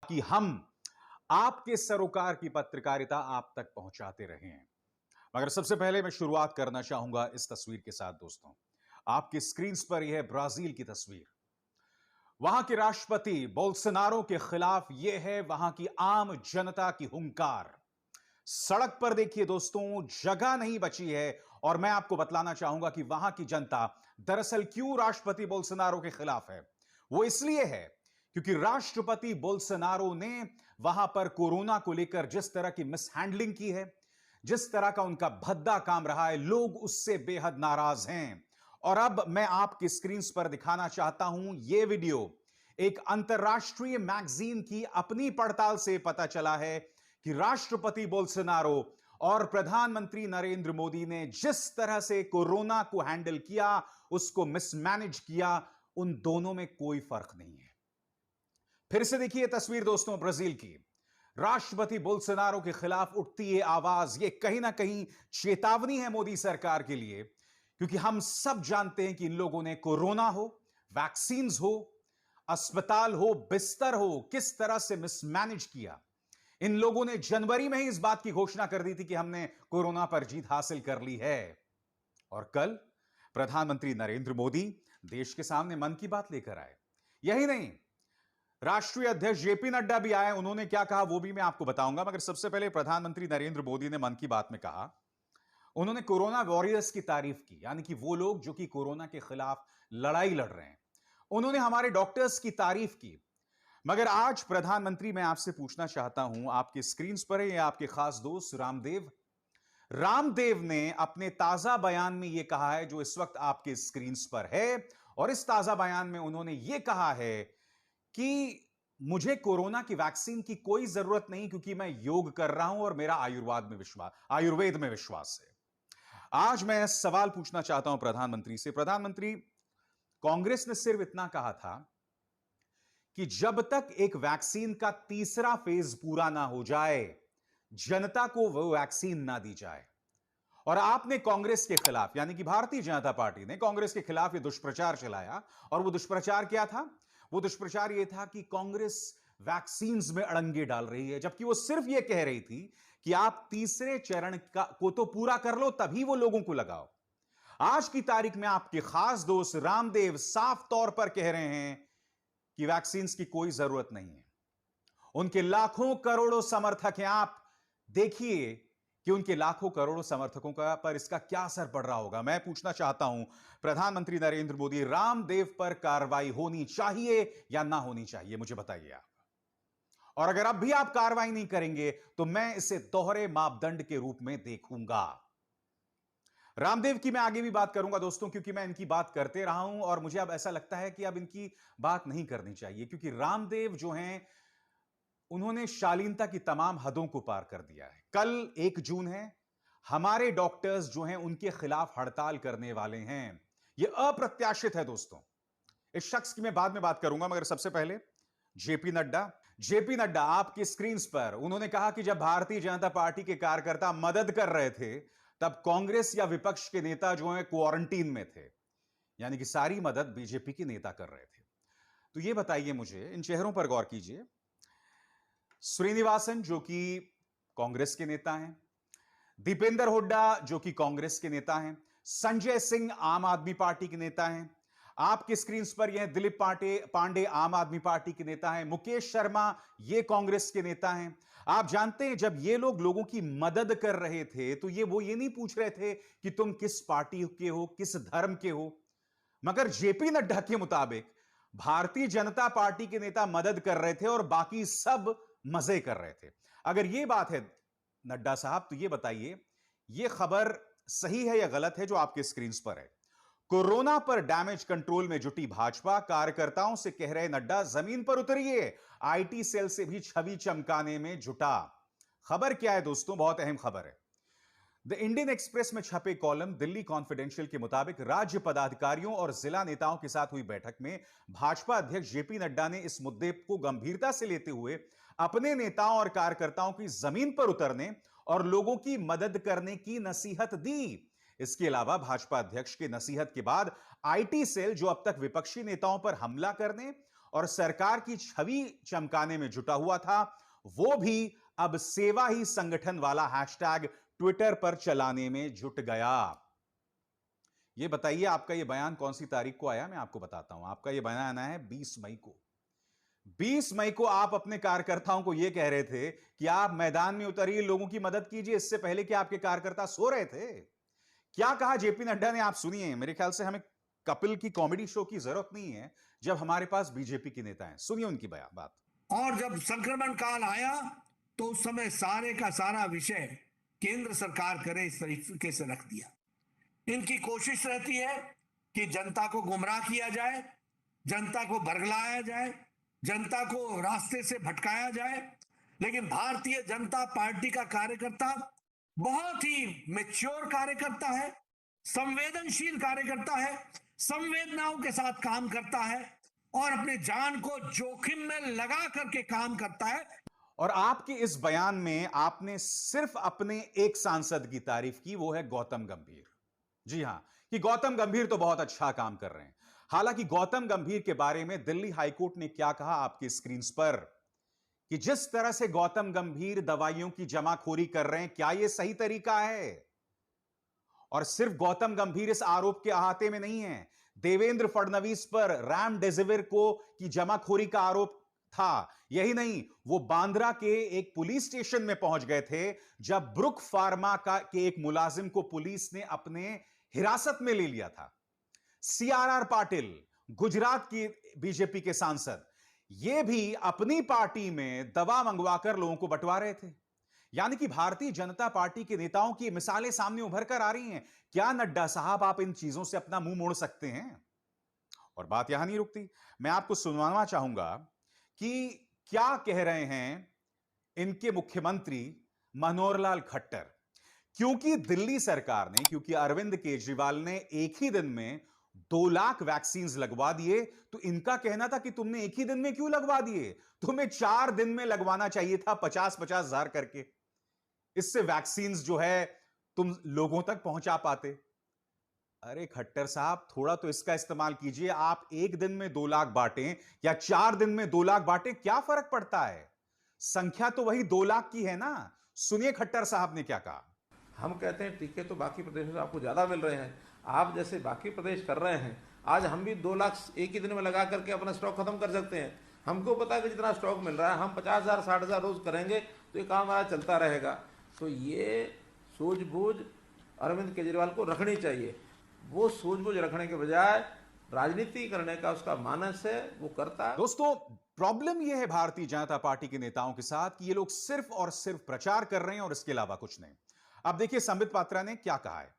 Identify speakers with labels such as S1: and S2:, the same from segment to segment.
S1: कि हम आपके सरोकार की पत्रकारिता आप तक पहुंचाते रहे हैं। मगर सबसे पहले मैं शुरुआत करना चाहूंगा इस तस्वीर के साथ। दोस्तों, आपकी स्क्रीन पर यह है ब्राजील की तस्वीर। वहां के राष्ट्रपति बोल्सोनारो के खिलाफ यह है वहां की आम जनता की हुंकार। सड़क पर देखिए दोस्तों, जगह नहीं बची है। और मैं आपको बतलाना चाहूंगा कि वहां की जनता दरअसल क्यों राष्ट्रपति बोल्सोनारो के खिलाफ है। वो इसलिए है क्योंकि राष्ट्रपति बोल्सोनारो ने वहां पर कोरोना को लेकर जिस तरह की मिसहैंडलिंग की है, जिस तरह का उनका भद्दा काम रहा है, लोग उससे बेहद नाराज हैं। और अब मैं आपकी स्क्रीन पर दिखाना चाहता हूं यह वीडियो। एक अंतरराष्ट्रीय मैगजीन की अपनी पड़ताल से पता चला है कि राष्ट्रपति बोल्सोनारो और प्रधानमंत्री नरेंद्र मोदी ने जिस तरह से कोरोना को हैंडल किया, उसको मिसमैनेज किया, उन दोनों में कोई फर्क नहीं है। फिर से देखिए तस्वीर दोस्तों ब्राजील की। राष्ट्रपति बोल्सोनारो के खिलाफ उठती है आवाज। यह कहीं ना कहीं चेतावनी है मोदी सरकार के लिए, क्योंकि हम सब जानते हैं कि इन लोगों ने कोरोना हो, वैक्सीन हो, अस्पताल हो, बिस्तर हो, किस तरह से मिसमैनेज किया। इन लोगों ने जनवरी में ही इस बात की घोषणा कर दी थी कि हमने कोरोना पर जीत हासिल कर ली है। और कल प्रधानमंत्री नरेंद्र मोदी देश के सामने मन की बात लेकर आए। यही नहीं, राष्ट्रीय अध्यक्ष जेपी नड्डा भी आए। उन्होंने क्या कहा वो भी मैं आपको बताऊंगा, मगर सबसे पहले प्रधानमंत्री नरेंद्र मोदी ने मन की बात में कहा, उन्होंने कोरोना वॉरियर्स की तारीफ की, यानी कि वो लोग जो कि कोरोना के खिलाफ लड़ाई लड़ रहे हैं। उन्होंने हमारे डॉक्टर्स की तारीफ की। मगर आज प्रधानमंत्री, मैं आपसे पूछना चाहता हूं, आपकी स्क्रीन पर है आपके खास दोस्त रामदेव। रामदेव ने अपने ताजा बयान में यह कहा है जो इस वक्त आपके स्क्रीन पर है। और इस ताजा बयान में उन्होंने यह कहा है कि मुझे कोरोना की वैक्सीन की कोई जरूरत नहीं, क्योंकि मैं योग कर रहा हूं और मेरा आयुर्वेद में विश्वास है। आज मैं सवाल पूछना चाहता हूं प्रधानमंत्री से। प्रधानमंत्री, कांग्रेस ने सिर्फ इतना कहा था कि जब तक एक वैक्सीन का तीसरा फेज पूरा ना हो जाए, जनता को वो वैक्सीन ना दी जाए। और आपने कांग्रेस के खिलाफ, यानी कि भारतीय जनता पार्टी ने कांग्रेस के खिलाफ ये दुष्प्रचार चलाया। और वो दुष्प्रचार क्या था? वो दुष्प्रचार ये था कि कांग्रेस वैक्सीन में अड़ंगे डाल रही है, जबकि वो सिर्फ ये कह रही थी कि आप तीसरे चरण को तो पूरा कर लो, तभी वो लोगों को लगाओ। आज की तारीख में आपके खास दोस्त रामदेव साफ तौर पर कह रहे हैं कि वैक्सीन की कोई जरूरत नहीं है। उनके लाखों करोड़ों समर्थक हैं। आप देखिए कि उनके लाखों करोड़ों समर्थकों का पर इसका क्या असर पड़ रहा होगा। मैं पूछना चाहता हूं प्रधानमंत्री नरेंद्र मोदी, रामदेव पर कार्रवाई होनी चाहिए या ना होनी चाहिए, मुझे बताइए आप। और अगर अब भी आप कार्रवाई नहीं करेंगे तो मैं इसे दोहरे मापदंड के रूप में देखूंगा। रामदेव की मैं आगे भी बात करूंगा दोस्तों, क्योंकि मैं इनकी बात करते रहा हूं और मुझे अब ऐसा लगता है कि अब इनकी बात नहीं करनी चाहिए, क्योंकि रामदेव जो हैं, उन्होंने शालीनता की तमाम हदों को पार कर दिया है। कल 1 जून है, हमारे डॉक्टर्स जो हैं उनके खिलाफ हड़ताल करने वाले हैं। यह अप्रत्याशित है दोस्तों। इस शख्स की मैं बाद में बात करूंगा, मगर सबसे पहले जेपी नड्डा आपकी स्क्रीन पर, उन्होंने कहा कि जब भारतीय जनता पार्टी के कार्यकर्ता मदद कर रहे थे, तब कांग्रेस या विपक्ष के नेता जो हैं क्वारंटीन में थे, यानी कि सारी मदद बीजेपी के नेता कर रहे थे। तो यह बताइए मुझे, इन चेहरों पर गौर कीजिए। श्रीनिवासन जो कि कांग्रेस के नेता हैं, दीपेंद्र हुड्डा जो कि कांग्रेस के नेता हैं, संजय सिंह आम आदमी पार्टी के नेता हैं, आपके स्क्रीन पर यह दिलीप पांडे आम आदमी पार्टी के नेता हैं, मुकेश शर्मा ये कांग्रेस के नेता हैं। आप जानते हैं जब ये लोग लोगों की मदद कर रहे थे तो ये नहीं पूछ रहे थे कि तुम किस पार्टी के हो, किस धर्म के हो। मगर जेपी नड्डा के मुताबिक भारतीय जनता पार्टी के नेता मदद कर रहे थे और बाकी सब मजे कर रहे थे। अगर यह बात है नड्डा साहब, तो यह बताइए यह खबर सही है या गलत है जो आपके स्क्रीन पर है? कोरोना पर डैमेज कंट्रोल में जुटी भाजपा, कार्यकर्ताओं से कह रहे नड्डा जमीन पर उतरिए, आईटी सेल से भी छवि चमकाने में जुटा। खबर क्या है दोस्तों? बहुत अहम खबर है। द इंडियन एक्सप्रेस में छपे कॉलम दिल्ली कॉन्फिडेंशियल के मुताबिक राज्य पदाधिकारियों और जिला नेताओं के साथ हुई बैठक में भाजपा अध्यक्ष जेपी नड्डा ने इस मुद्दे को गंभीरता से लेते हुए अपने नेताओं और कार्यकर्ताओं की जमीन पर उतरने और लोगों की मदद करने की नसीहत दी। इसके अलावा भाजपा अध्यक्ष की नसीहत के बाद आईटी सेल, जो अब तक विपक्षी नेताओं पर हमला करने और सरकार की छवि चमकाने में जुटा हुआ था, वो भी अब सेवा ही संगठन वाला हैशटैग ट्विटर पर चलाने में जुट गया। ये बताइए, आपका ये बयान कौन सी तारीख को आया? मैं आपको बताता हूं। आपका ये बयान आया है 20 मई को। 20 मई को आप अपने कार्यकर्ताओं को यह कह रहे थे कि आप मैदान में उतरिए, लोगों की मदद कीजिए। इससे पहले कि आपके कार्यकर्ता सो रहे थे। क्या कहा जेपी नड्डा ने, आप सुनिए। मेरे ख्याल से हमें कपिल की कॉमेडी शो की जरूरत नहीं है जब हमारे पास बीजेपी के नेता हैं। सुनिए उनकी बात।
S2: और जब संक्रमण काल आया तो उस समय सारे का सारा विषय केंद्र सरकार करे इस तरीके से रख दिया। इनकी कोशिश रहती है कि जनता को गुमराह किया जाए, जनता को बरगलाया जाए, जनता को रास्ते से भटकाया जाए। लेकिन भारतीय जनता पार्टी का कार्यकर्ता बहुत ही मैच्योर कार्यकर्ता है, संवेदनशील कार्यकर्ता है, संवेदनाओं के साथ काम करता है और अपने जान को जोखिम में लगा करके काम करता है।
S1: और आपके इस बयान में आपने सिर्फ अपने एक सांसद की तारीफ की, वो है गौतम गंभीर। जी हां, कि गौतम गंभीर तो बहुत अच्छा काम कर रहे हैं। हालांकि गौतम गंभीर के बारे में दिल्ली हाईकोर्ट ने क्या कहा आपकी स्क्रीन पर, कि जिस तरह से गौतम गंभीर दवाइयों की जमाखोरी कर रहे हैं, क्या यह सही तरीका है? और सिर्फ गौतम गंभीर इस आरोप के अहाते में नहीं है। देवेंद्र फडणवीस पर रेमडेसिविर को की जमाखोरी का आरोप था। यही नहीं, वो बांद्रा के एक पुलिस स्टेशन में पहुंच गए थे जब ब्रुक फार्मा के एक मुलाजिम को पुलिस ने अपने हिरासत में ले लिया था। सीआरआर पाटिल, गुजरात की बीजेपी के सांसद, ये भी अपनी पार्टी में दवा मंगवाकर लोगों को बंटवा रहे थे। यानी कि भारतीय जनता पार्टी के नेताओं की मिसालें सामने उभर कर आ रही हैं। क्या नड्डा साहब, आप इन चीजों से अपना मुंह मोड़ सकते हैं? और बात यहां नहीं रुकती, मैं आपको सुनवाना चाहूंगा कि क्या कह रहे हैं इनके मुख्यमंत्री मनोहर लाल खट्टर। क्योंकि दिल्ली सरकार ने, क्योंकि अरविंद केजरीवाल ने एक ही दिन में 2 लाख वैक्सीन लगवा दिए, तो इनका कहना था कि तुमने एक ही दिन में क्यों लगवा दिए, तुम्हें 4 दिन में लगवाना चाहिए था, 50-50 हजार करके। इससे वैक्सीन जो है तुम लोगों तक पहुंचा पाते। अरे खट्टर साहब, थोड़ा तो इसका इस्तेमाल कीजिए। आप एक दिन में 2 लाख बांटें या 4 दिन में 2 लाख बांटें, क्या फर्क पड़ता है? संख्या तो वही 2 लाख की है ना। सुनिए खट्टर साहब ने क्या कहा।
S3: हम कहते हैं टीके तो बाकी प्रदेशों से आपको ज़्यादा मिल रहे हैं, आप जैसे बाकी प्रदेश कर रहे हैं। आज हम भी 2 लाख एक ही दिन में लगा करके अपना स्टॉक खत्म कर सकते हैं। हमको पता है कि जितना स्टॉक मिल रहा है, हम 50,000 60,000 रोज करेंगे तो ये काम हमारा चलता रहेगा। तो ये सूझबूझ अरविंद केजरीवाल को रखनी चाहिए। वो सूझबूझ रखने के बजाय राजनीति करने का उसका मानस है, वो करता है।
S1: दोस्तों, प्रॉब्लम यह है भारतीय जनता पार्टी के नेताओं के साथ कि ये लोग सिर्फ और सिर्फ प्रचार कर रहे हैं और इसके अलावा कुछ नहीं। अब देखिए संबित पात्रा ने क्या कहा है।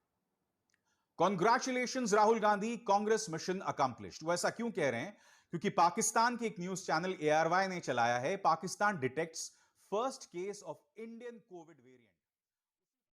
S1: Congratulations Rahul Gandhi, Congress mission accomplished. वो ऐसा क्यों कह रहे हैं? क्योंकि पाकिस्तान के एक न्यूज चैनल ARY ने चलाया है, Pakistan detects first case of Indian Covid variant.